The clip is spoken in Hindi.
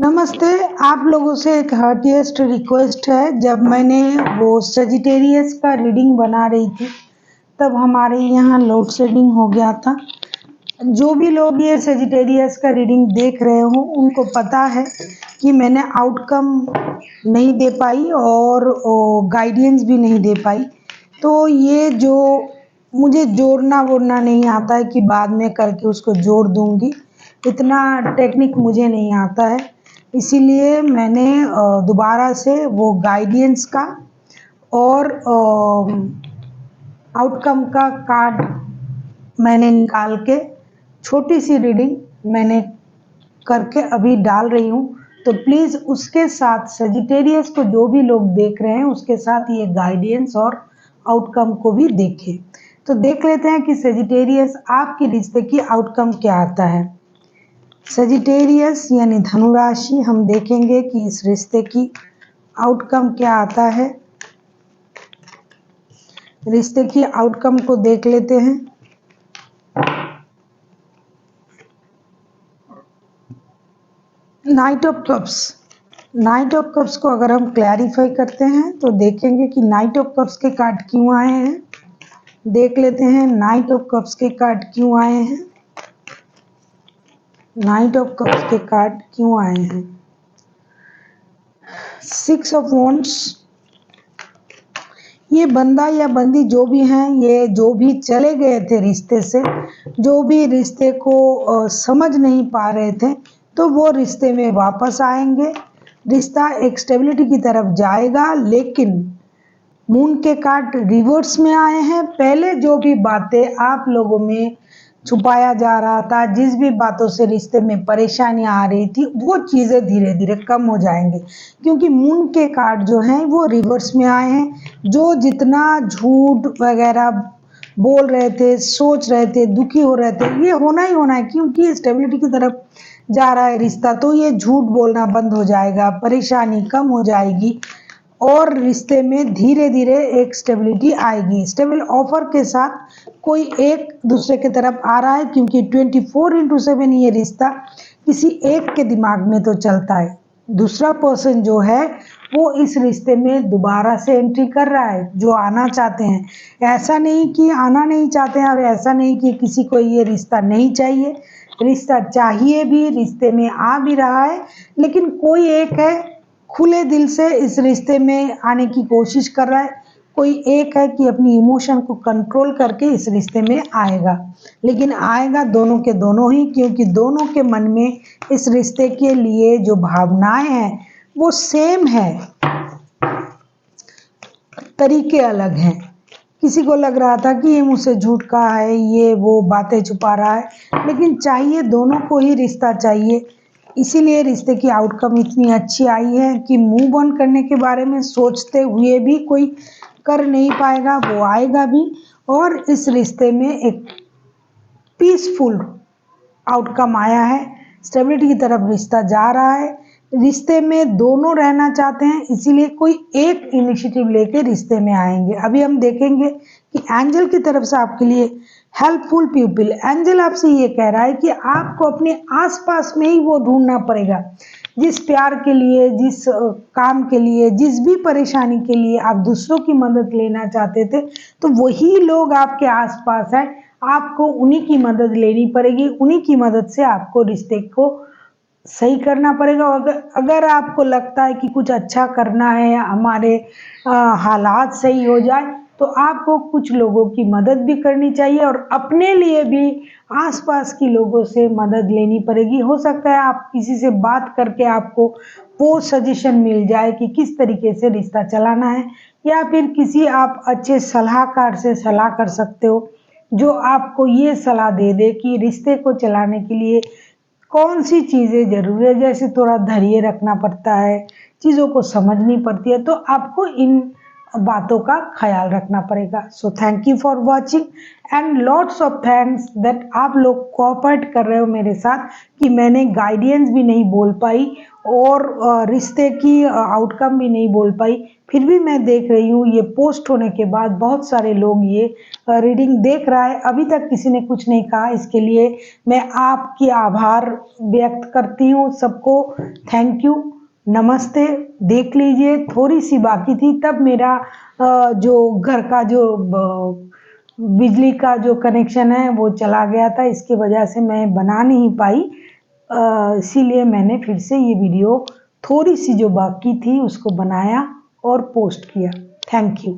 नमस्ते। आप लोगों से एक हार्टिएस्ट रिक्वेस्ट है। जब मैंने वो सजिटेरियस का रीडिंग बना रही थी तब हमारे यहाँ लोड शेडिंग हो गया था। जो भी लोग ये सजिटेरियस का रीडिंग देख रहे हो उनको पता है कि मैंने आउटकम नहीं दे पाई और गाइडेंस भी नहीं दे पाई। तो ये जो मुझे जोड़ना वोड़ना नहीं आता है कि बाद में करके उसको जोड़ दूंगी, इतना टेक्निक मुझे नहीं आता है। इसीलिए मैंने दोबारा से वो गाइडेंस का और आउटकम का कार्ड मैंने निकाल के छोटी सी रीडिंग मैंने करके अभी डाल रही हूँ। तो प्लीज़ उसके साथ सजिटेरियस को जो भी लोग देख रहे हैं उसके साथ ये गाइडेंस और आउटकम को भी देखें। तो देख लेते हैं कि सजिटेरियस आपके रिश्ते की आउटकम क्या आता है। सजिटेरियस यानी धनु राशि, हम देखेंगे कि इस रिश्ते की आउटकम क्या आता है। रिश्ते की आउटकम को देख लेते हैं। Night of cups. Night of cups को अगर हम क्लैरिफाई करते हैं तो देखेंगे कि नाइट ऑफ कप्स के कार्ड क्यों आए हैं। देख लेते हैं नाइट ऑफ कप्स के कार्ड क्यों आए हैं। नाइट ऑफ कप्स के कार्ड क्यों आए हैं। 6 ऑफ वॉन्ड्स। ये बंदा या बंदी जो भी हैं, ये जो भी चले गए थे रिश्ते से, जो भी रिश्ते को समझ नहीं पा रहे थे, तो वो रिश्ते में वापस आएंगे। रिश्ता एक स्टेबिलिटी की तरफ जाएगा। लेकिन मून के कार्ड रिवर्स में आए हैं। पहले जो भी बातें आप लोगों में छुपाया जा रहा था, जिस भी बातों से रिश्ते में परेशानियां आ रही थी, वो चीज़ें धीरे धीरे कम हो जाएंगे, क्योंकि मून के कार्ड जो हैं वो रिवर्स में आए हैं। जो जितना झूठ वगैरह बोल रहे थे, सोच रहे थे, दुखी हो रहे थे, ये होना ही होना है, क्योंकि स्टेबिलिटी की तरफ जा रहा है रिश्ता। तो ये झूठ बोलना बंद हो जाएगा, परेशानी कम हो जाएगी और रिश्ते में धीरे धीरे एक स्टेबिलिटी आएगी। स्टेबल ऑफर के साथ कोई एक दूसरे की तरफ आ रहा है, क्योंकि 24/7 ये रिश्ता किसी एक के दिमाग में तो चलता है। दूसरा पर्सन जो है वो इस रिश्ते में दोबारा से एंट्री कर रहा है, जो आना चाहते हैं। ऐसा नहीं कि आना नहीं चाहते हैं और ऐसा नहीं कि किसी को ये रिश्ता नहीं चाहिए। रिश्ता चाहिए भी, रिश्ते में आ भी रहा है, लेकिन कोई एक है खुले दिल से इस रिश्ते में आने की कोशिश कर रहा है। कोई एक है कि अपनी इमोशन को कंट्रोल करके इस रिश्ते में आएगा। लेकिन आएगा दोनों के दोनों ही, क्योंकि दोनों के मन में इस रिश्ते के लिए जो भावनाएं हैं वो सेम है, तरीके अलग हैं। किसी को लग रहा था कि ये मुझसे झूठ कहा है, ये वो बातें छुपा रहा है, लेकिन चाहिए दोनों को ही रिश्ता चाहिए। इसीलिए रिश्ते की आउटकम इतनी अच्छी आई है कि मूव ऑन करने के बारे में सोचते हुए भी कोई कर नहीं पाएगा, वो आएगा भी। और इस रिश्ते में एक पीसफुल आउटकम आया है। स्टेबिलिटी की तरफ रिश्ता जा रहा है। रिश्ते में दोनों रहना चाहते हैं, इसीलिए कोई एक इनिशिएटिव लेके रिश्ते में आएंगे। अभी हम देखेंगे कि एंजल की तरफ से आपके लिए हेल्पफुल पीपल, एंजल आपसे ये कह रहा है कि आपको अपने आसपास में ही वो ढूंढना पड़ेगा। जिस प्यार के लिए, जिस काम के लिए, जिस भी परेशानी के लिए आप दूसरों की मदद लेना चाहते थे, तो वही लोग आपके आसपास हैं। आपको उन्हीं की मदद लेनी पड़ेगी। उन्हीं की मदद से आपको रिश्ते को सही करना पड़ेगा। अगर आपको लगता है कि कुछ अच्छा करना है, हमारे हालात सही हो जाए, तो आपको कुछ लोगों की मदद भी करनी चाहिए और अपने लिए भी आसपास के लोगों से मदद लेनी पड़ेगी। हो सकता है आप किसी से बात करके आपको वो सजेशन मिल जाए कि किस तरीके से रिश्ता चलाना है, या फिर किसी आप अच्छे सलाहकार से सलाह कर सकते हो जो आपको ये सलाह दे दे कि रिश्ते को चलाने के लिए कौन सी चीज़ें ज़रूरी है। जैसे थोड़ा धैर्य रखना पड़ता है, चीज़ों को समझनी पड़ती है। तो आपको इन बातों का ख्याल रखना पड़ेगा। So thank you for watching and lots of thanks that आप लोग कोऑपरेट कर रहे हो मेरे साथ कि मैंने गाइडेंस भी नहीं बोल पाई और रिश्ते की आउटकम भी नहीं बोल पाई, फिर भी मैं देख रही हूँ ये पोस्ट होने के बाद बहुत सारे लोग ये रीडिंग देख रहा है। अभी तक किसी ने कुछ नहीं कहा, इसके लिए मैं आपकी आभार व्यक्त करती हूँ। सबको थैंक यू, नमस्ते। देख लीजिए थोड़ी सी बाकी थी, तब मेरा जो घर का जो बिजली का जो कनेक्शन है वो चला गया था, इसकी वजह से मैं बना नहीं पाई। इसीलिए मैंने फिर से ये वीडियो थोड़ी सी जो बाकी थी उसको बनाया और पोस्ट किया। Thank you.